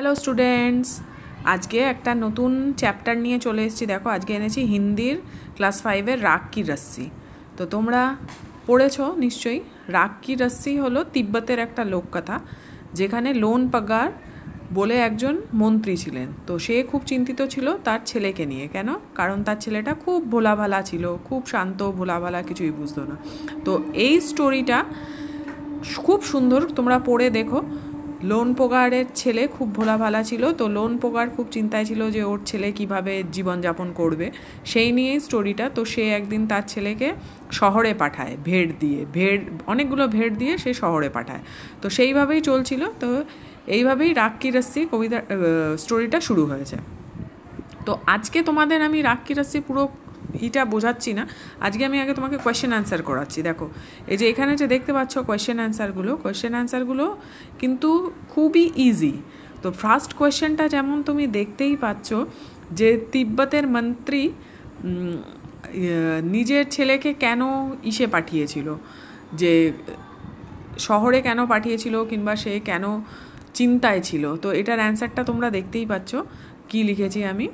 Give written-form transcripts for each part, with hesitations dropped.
Hello students, আজকে একটা নতুন চ্যাপ্টার নিয়ে চলে এসেছি। দেখো, আজকে এনেছি হিন্দির ক্লাস 5-এর রাগ কি রস্সি। তো তোমরা পড়েছো নিশ্চয়ই। রাগ কি রস্সি হলো তিব্বতের একটা লোককথা, যেখানে লোন পাগার বলে একজন মন্ত্রী ছিলেন। তো সে খুব চিন্তিত ছিল তার ছেলেকে নিয়ে। কেন? কারণ তার ছেলেটা খুব ভোলাভালা ছিল, খুব শান্ত, ভোলাভালা, কিছুই বুঝতো না। তো এই স্টোরিটা খুব সুন্দর, তোমরা পড়ে দেখো। লোন পোগারের ছেলে খুব ভোলাভালা ছিল, তো লোন পোগার খুব চিন্তায় ছিল যে ওর ছেলে কিভাবে জীবনযাপন করবে, সেই নিয়েই স্টোরিটা। তো সে একদিন তার ছেলেকে শহরে পাঠায় অনেকগুলো ভেড় দিয়ে সে শহরে পাঠায়। তো সেইভাবেই চলছিল। তো এইভাবেই রাগ কি রস্সি কবিতা স্টোরিটা শুরু হয়েছে। তো আজকে তোমাদের আমি রাগ কি রস্সি পুরো এটা বোঝাচ্ছি না, আজকে আমি আগে তোমাকে কোয়েশ্চেন অ্যান্সার করাচ্ছি। দেখো, এই যে এখানে যে দেখতে পাচ্ছ কোয়েশ্চেন অ্যান্সারগুলো কিন্তু খুবই ইজি। তো ফার্স্ট কোয়েশ্চেনটা যেমন তুমি দেখতেই পাচ্ছ যে তিব্বতের মন্ত্রী নিজের ছেলেকে কেন পাঠিয়েছিল, যে শহরে কেন পাঠিয়েছিল, কিংবা সে কেন চিন্তায় ছিল। তো এটার অ্যান্সারটা তোমরা দেখতেই পাচ্ছ কি লিখেছি আমি।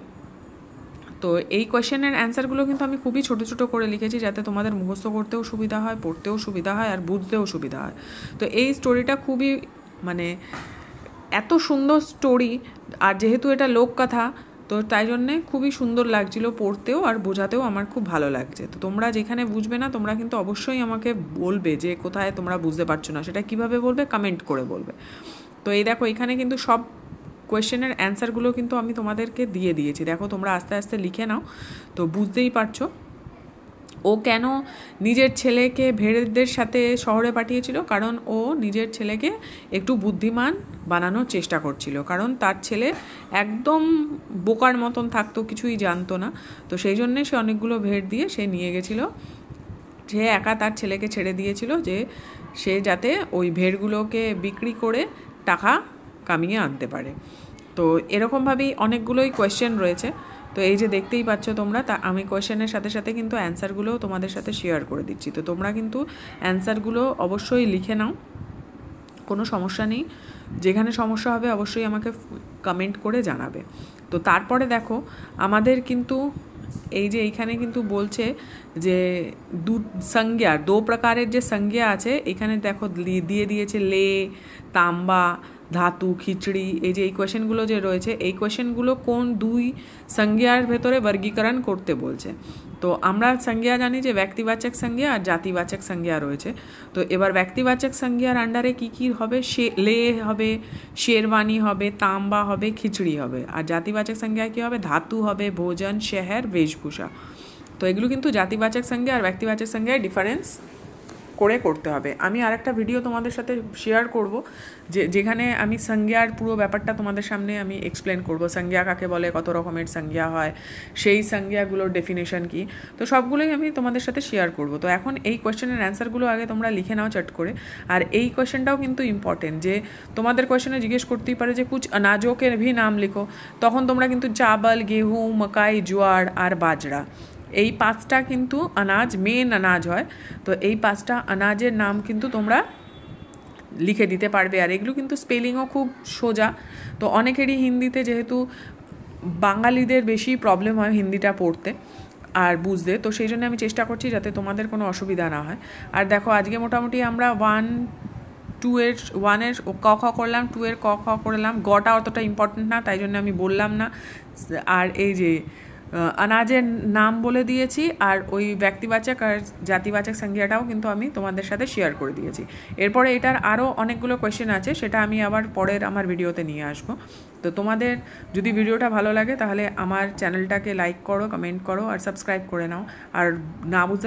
তো এই কোয়েশ্চেনের অ্যান্সারগুলো কিন্তু আমি খুবই ছোটো ছোটো করে লিখেছি, যাতে তোমাদের মুখস্থ করতেও সুবিধা হয়, পড়তেও সুবিধা হয়, আর বুঝতেও সুবিধা হয়। তো এই স্টোরিটা খুবই এত সুন্দর স্টোরি, আর যেহেতু এটা লোককথা, তো তাই জন্যে খুবই সুন্দর লাগছিল পড়তেও, আর বোঝাতেও আমার খুব ভালো লাগছে। তো তোমরা যেখানে বুঝবে না, তোমরা কিন্তু অবশ্যই আমাকে বলবে যে কোথায় তোমরা বুঝতে পারছো না। সেটা কিভাবে বলবে? কমেন্ট করে বলবে। তো এই দেখো, এখানে কিন্তু সব কোয়েশ্চেনের অ্যান্সারগুলো কিন্তু আমি তোমাদেরকে দিয়ে দিয়েছি। দেখো, তোমরা আস্তে আস্তে লিখে নাও, তো বুঝতেই পারছো ও কেন নিজের ছেলেকে ভেড়েদের সাথে শহরে পাঠিয়েছিল। কারণ ও নিজের ছেলেকে একটু বুদ্ধিমান বানানোর চেষ্টা করছিল, কারণ তার ছেলে একদম বোকার মতন থাকতো, কিছুই জানতো না। তো সেই জন্যে সে অনেকগুলো ভেড় দিয়ে সে নিয়ে গেছিলো। সে একা তার ছেলেকে ছেড়ে দিয়েছিল যে সে যাতে ওই ভেড়গুলোকে বিক্রি করে টাকা কামিয়ে আনতে পারে। তো এরকমভাবেই অনেকগুলোই কোয়েশ্চেন রয়েছে। তো এই যে দেখতেই পাচ্ছ তোমরা, তা আমি কোয়েশ্চেনের সাথে সাথে কিন্তু অ্যান্সারগুলোও তোমাদের সাথে শেয়ার করে দিচ্ছি। তো তোমরা কিন্তু অ্যান্সারগুলো অবশ্যই লিখে নাও, কোনো সমস্যা নেই। যেখানে সমস্যা হবে অবশ্যই আমাকে কমেন্ট করে জানাবে। তো তারপরে দেখো, আমাদের কিন্তু এই যে এইখানে কিন্তু বলছে যে দো প্রকারের যে সংজ্ঞা আছে, এখানে দেখো দিয়ে দিয়েছে লে, তাম্বা, ধাতু, খিচড়ি। এই যে এই কোয়েশ্চেনগুলো যে রয়েছে, এই কোয়েশ্চেনগুলো কোন দুই সংজ্ঞার ভেতরে বর্গীকরণ করতে বলছে। তো আমরা সংজ্ঞা জানি যে ব্যক্তিবাচক সংজ্ঞা আর জাতিবাচক সংজ্ঞা রয়েছে। তো এবার ব্যক্তিবাচক সংজ্ঞার আন্ডারে কি কি হবে? লে হবে, শেরওয়ানি হবে, তাম্বা হবে, খিচড়ি হবে। আর জাতিবাচক সংজ্ঞায় কী হবে? ধাতু হবে, ভোজন, শহর, বেশভূষা। তো এগুলো কিন্তু জাতিবাচক সংজ্ঞা আর ব্যক্তিবাচক সংজ্ঞায় ডিফারেন্স করে করতে হবে। আমি আরেকটা ভিডিও তোমাদের সাথে শেয়ার করব, যেখানে আমি সংজ্ঞার পুরো ব্যাপারটা তোমাদের সামনে আমি এক্সপ্লেন করব। সংজ্ঞা কাকে বলে, কত রকমের সংজ্ঞা হয়, সেই সংজ্ঞাগুলোর ডেফিনেশন কি, তো সবগুলোই আমি তোমাদের সাথে শেয়ার করব। তো এখন এই কোয়েশ্চেনের অ্যান্সারগুলো আগে তোমরা লিখে নাও চট করে। আর এই কোয়েশ্চেনটাও কিন্তু ইম্পর্টেন্ট, যে তোমাদের কোয়েশ্চেনে জিজ্ঞেস করতেই পারে যে কুছ अनाजों ভি নাম লিখো। তখন তোমরা কিন্তু চাবল, গেহু, মকাই, জোয়ার আর বাজরা, এই পাঁচটা কিন্তু আনাজ, মেন আনাজ হয়। তো এই পাঁচটা আনাজের নাম কিন্তু তোমরা লিখে দিতে পারবে। আর এগুলো কিন্তু স্পেলিংও খুব সোজা। তো অনেকেরই হিন্দিতে, যেহেতু বাঙালিদের বেশি প্রবলেম হয় হিন্দিটা পড়তে আর বুঝতে, তো সেই জন্য আমি চেষ্টা করছি যাতে তোমাদের কোনো অসুবিধা না হয়। আর দেখো, আজকে মোটামুটি আমরা 1-এর ক খ করলাম, 2-এর ক খ করলাম। গটা অতটা ইম্পর্টেন্ট না, তাই জন্য আমি বললাম না। আর এই যে আনাজের নাম বলে দিয়েছি, আর ওই ব্যক্তিবাচক আর জাতিবাচক সংজ্ঞাটাও কিন্তু আমি তোমাদের সাথে শেয়ার করে দিয়েছি। এরপরে এটার আরও অনেকগুলো কোয়েশ্চেন আছে, সেটা আমি আবার পরের আমার ভিডিওতে নিয়ে আসবো। তো তোমাদের যদি ভিডিওটা ভালো লাগে তাহলে আমার চ্যানেলটাকে লাইক করো, কমেন্ট করো আর সাবস্ক্রাইব করে নাও। আর না বুঝতে